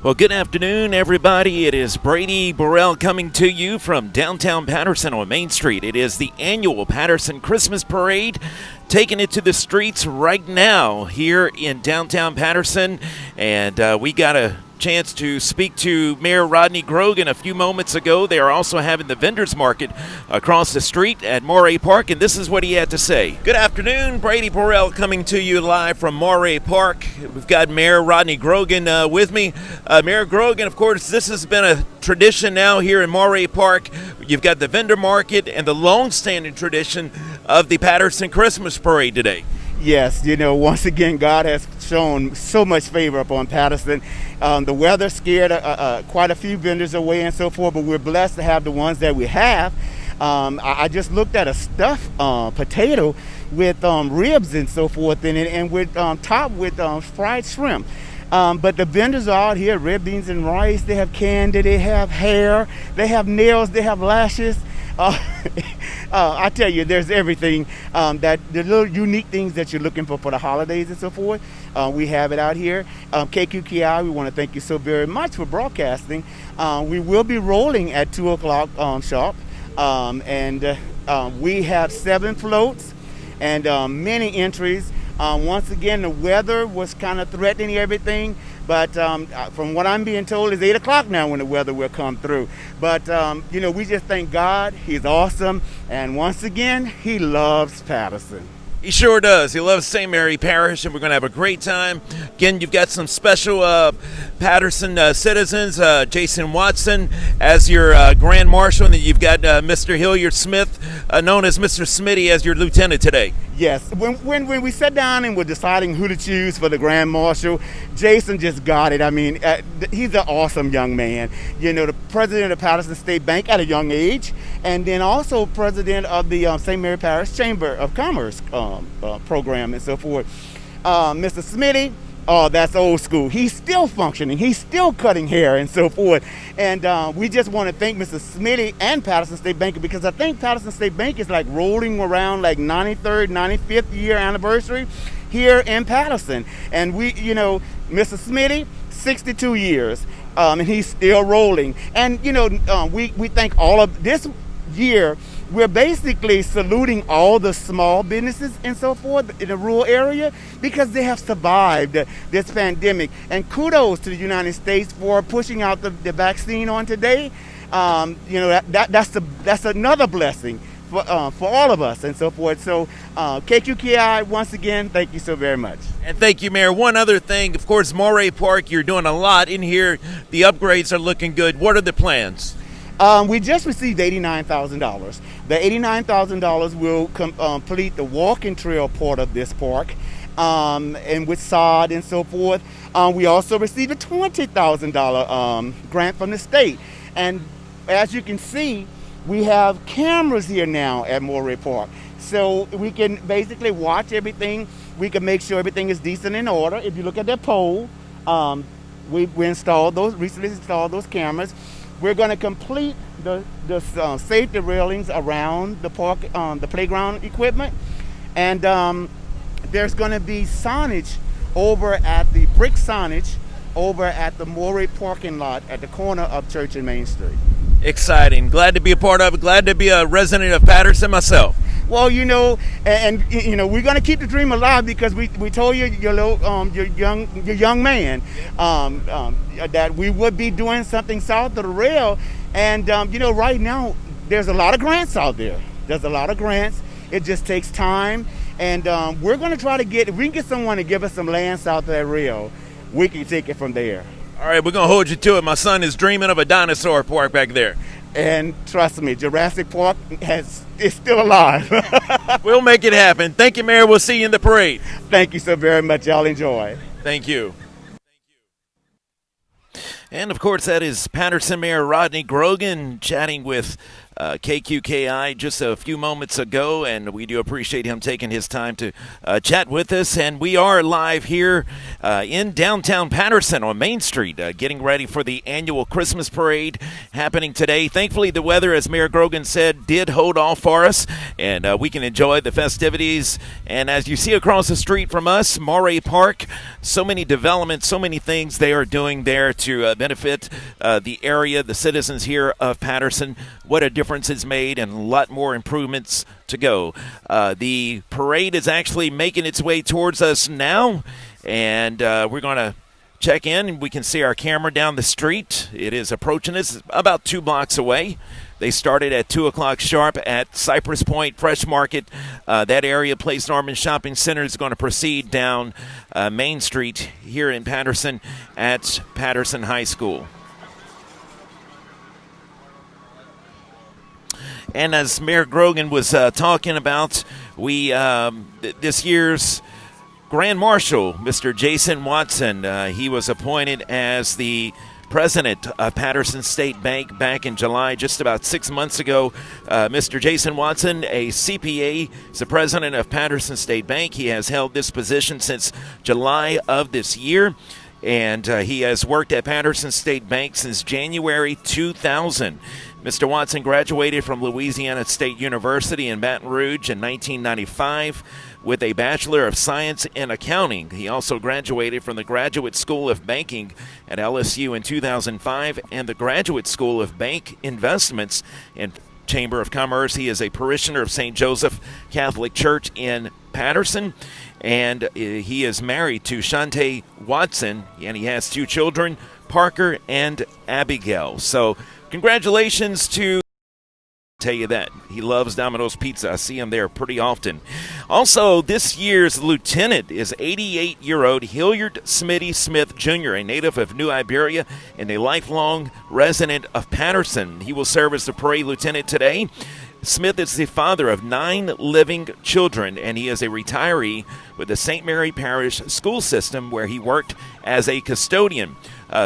Well, good afternoon, everybody. It is Brady Burrell coming to you from downtown Patterson on Main Street. It is the annual Patterson Christmas Parade, taking it to the streets right now here in downtown Patterson. And we got a chance to speak to Mayor Rodney Grogan a few moments ago. They are also having the vendors market across the street at Mori Park, and this is what he had to say. Good afternoon, Brady Burrell coming to you live from Mori Park. We've got Mayor Rodney Grogan with me. Mayor Grogan, of course, this has been a tradition now here in Mori Park. You've got the vendor market and the long-standing tradition of the Patterson Christmas Parade today. Yes, once again, God has shown so much favor upon Patterson. The weather scared quite a few vendors away and so forth, but we're blessed to have the ones that we have. I just looked at a stuffed potato with ribs and so forth in it, and with topped with fried shrimp. But the vendors are out here, red beans and rice. They have candy, they have hair, they have nails, they have lashes. I tell you, there's everything that the little unique things that you're looking for the holidays and so forth. We have it out here. KQKI, we want to thank you so very much for broadcasting. We will be rolling at 2 o'clock sharp, and we have 7 floats and many entries. Once again, the weather was kind of threatening everything, but from what I'm being told, it's 8 o'clock now when the weather will come through. But, we just thank God. He's awesome. And once again, he loves Patterson. He sure does. He loves St. Mary Parish, and we're going to have a great time. Again, you've got some special Patterson citizens, Jason Watson as your Grand Marshal, and then you've got Mr. Hilliard Smith, known as Mr. Smitty, as your lieutenant today. Yes. When we sat down and were deciding who to choose for the Grand Marshal, Jason just got it. I mean, he's an awesome young man. The president of Patterson State Bank at a young age, and then also president of the St. Mary Parish Chamber of Commerce program and so forth. Mr. Smitty, that's old school. He's still functioning. He's still cutting hair and so forth. And we just want to thank Mr. Smitty and Patterson State Bank, because I think Patterson State Bank is like rolling around like 93rd, 95th year anniversary here in Patterson. And we, Mr. Smitty, 62 years, and he's still rolling. And, we thank all of this year. We're basically saluting all the small businesses and so forth in the rural area, because they have survived this pandemic. And kudos to the United States for pushing out the vaccine on today. That's another blessing for all of us and so forth. So KQKI, once again, thank you so very much. And thank you, Mayor. One other thing, of course, Mori Park, you're doing a lot in here. The upgrades are looking good. What are the plans? We just received $89,000. The $89,000 will complete the walking trail part of this park, and with sod and so forth. We also received a $20,000 grant from the state. And as you can see, we have cameras here now at Mori Park. So we can basically watch everything. We can make sure everything is decent in order. If you look at that pole, we recently installed those cameras. We're going to complete the safety railings around the park, the playground equipment, and there's going to be signage over at the brick signage over at the Mori parking lot at the corner of Church and Main Street. Exciting. Glad to be a part of it. Glad to be a resident of Patterson myself. Well, we're going to keep the dream alive, because we told you, your young man, that we would be doing something south of the rail. And, right now, there's a lot of grants out there. There's a lot of grants. It just takes time. And we're going to try to if we can get someone to give us some land south of that rail, we can take it from there. All right, we're going to hold you to it. My son is dreaming of a dinosaur park back there. And trust me, Jurassic Park is still alive. We'll make it happen. Thank you, Mayor. We'll see you in the parade. Thank you so very much. Y'all enjoy. Thank you. And, of course, that is Patterson Mayor Rodney Grogan chatting with KQKI just a few moments ago, and we do appreciate him taking his time to chat with us. And we are live here in downtown Patterson on Main Street, getting ready for the annual Christmas parade happening today. Thankfully, the weather, as Mayor Grogan said, did hold off for us, and we can enjoy the festivities. And as you see across the street from us, Mori Park, so many developments, so many things they are doing there to benefit the area, the citizens here of Patterson. What a difference it's made, and a lot more improvements to go. The parade is actually making its way towards us now, and we're going to check in. We can see our camera down the street. It is approaching us about 2 blocks away. They started at 2 o'clock sharp at Cypress Point Fresh Market. That area, Place Norman Shopping Center, is going to proceed down Main Street here in Patterson at Patterson High School. And as Mayor Grogan was talking about, we this year's Grand Marshal, Mr. Jason Watson, he was appointed as the president of Patterson State Bank back in July, just about 6 months ago. Mr. Jason Watson, a CPA, is the president of Patterson State Bank. He has held this position since July of this year, and he has worked at Patterson State Bank since January 2000. Mr. Watson graduated from Louisiana State University in Baton Rouge in 1995 with a Bachelor of Science in Accounting. He also graduated from the Graduate School of Banking at LSU in 2005 and the Graduate School of Bank Investments in Chamber of Commerce. He is a parishioner of St. Joseph Catholic Church in Patterson, and he is married to Shante Watson, and he has 2 children, Parker and Abigail. So congratulations to, tell you that, he loves Domino's Pizza. I see him there pretty often. Also, this year's lieutenant is 88-year-old Hilliard Smitty Smith Jr., a native of New Iberia and a lifelong resident of Patterson. He will serve as the parade lieutenant today. Smith is the father of 9 living children, and he is a retiree with the St. Mary Parish school system where he worked as a custodian.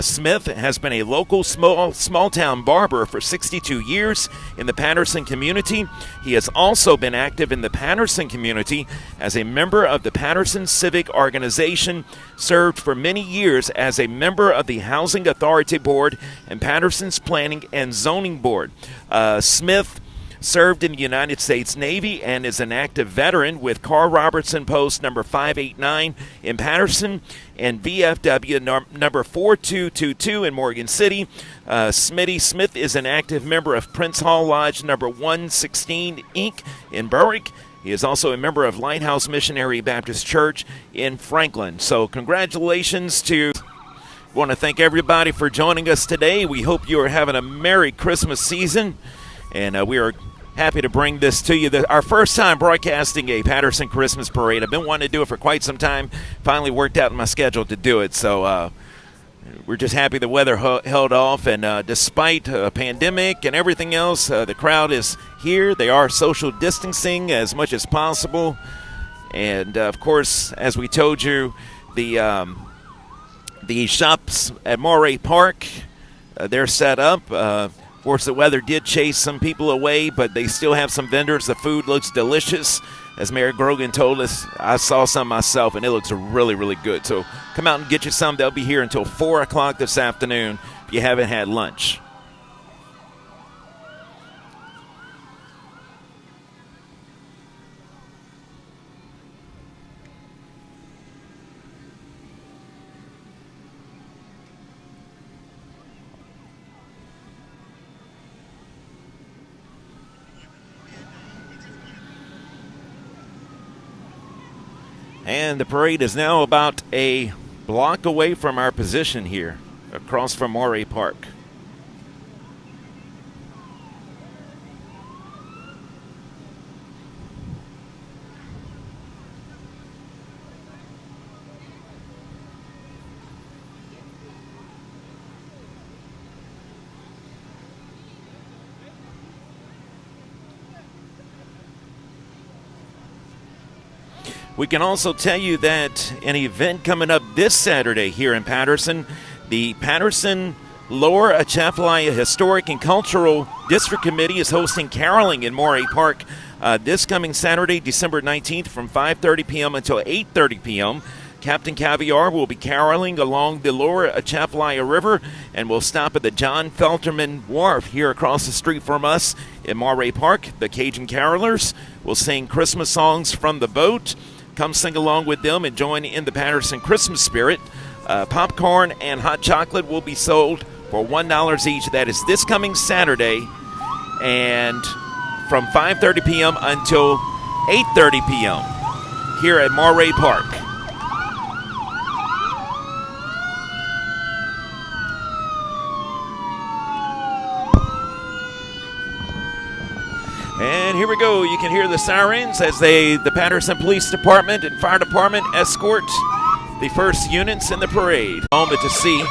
Smith has been a local small-town barber for 62 years in the Patterson community. He has also been active in the Patterson community as a member of the Patterson Civic Organization, served for many years as a member of the Housing Authority Board and Patterson's Planning and Zoning Board. Smith served in the United States Navy and is an active veteran with Carl Robertson Post number 589 in Patterson and VFW number 4222 in Morgan City. Smitty Smith is an active member of Prince Hall Lodge number 116 Inc. in Berwick. He is also a member of Lighthouse Missionary Baptist Church in Franklin. So congratulations to... I want to thank everybody for joining us today. We hope you are having a Merry Christmas season. And we are happy to bring this to you. Our first time broadcasting a Patterson Christmas parade. I've been wanting to do it for quite some time. Finally worked out in my schedule to do it. So we're just happy the weather held off. And despite a pandemic and everything else, the crowd is here. They are social distancing as much as possible. And, of course, as we told you, the shops at Mori Park, they're set up. Of course, the weather did chase some people away, but they still have some vendors. The food looks delicious. As Mayor Grogan told us, I saw some myself, and it looks really, really good. So come out and get you some. They'll be here until 4 o'clock this afternoon if you haven't had lunch. And the parade is now about a block away from our position here, across from Mori Park. We can also tell you that an event coming up this Saturday here in Patterson, the Patterson Lower Atchafalaya Historic and Cultural District Committee is hosting caroling in Mori Park this coming Saturday, December 19th from 5:30 p.m. until 8:30 p.m. Captain Caviar will be caroling along the Lower Atchafalaya River and will stop at the John Felterman Wharf here across the street from us in Mori Park. The Cajun Carolers will sing Christmas songs from the boat. Come sing along with them and join in the Patterson Christmas spirit. Popcorn and hot chocolate will be sold for $1 each. That is this coming Saturday, and from 5:30 p.m. until 8:30 p.m. here at Mori Park. And here we go. You can hear the sirens as the Patterson Police Department and Fire Department escort the first units in the parade. Moment to see.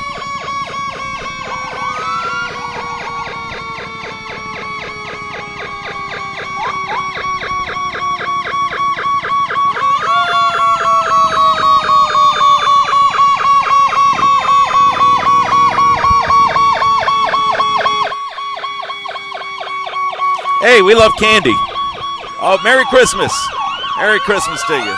Hey, we love candy. Oh, Merry Christmas. Merry Christmas to you.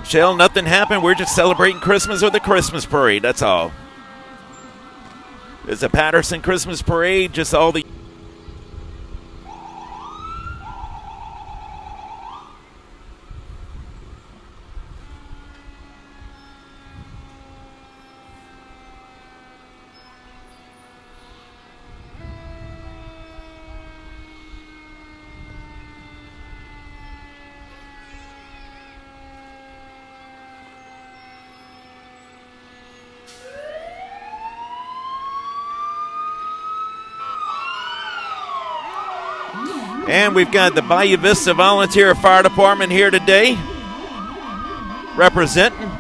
Michelle, nothing happened. We're just celebrating Christmas with the Christmas parade. That's all. It's a Patterson Christmas parade, just all the... And we've got the Bayou Vista Volunteer Fire Department here today representing.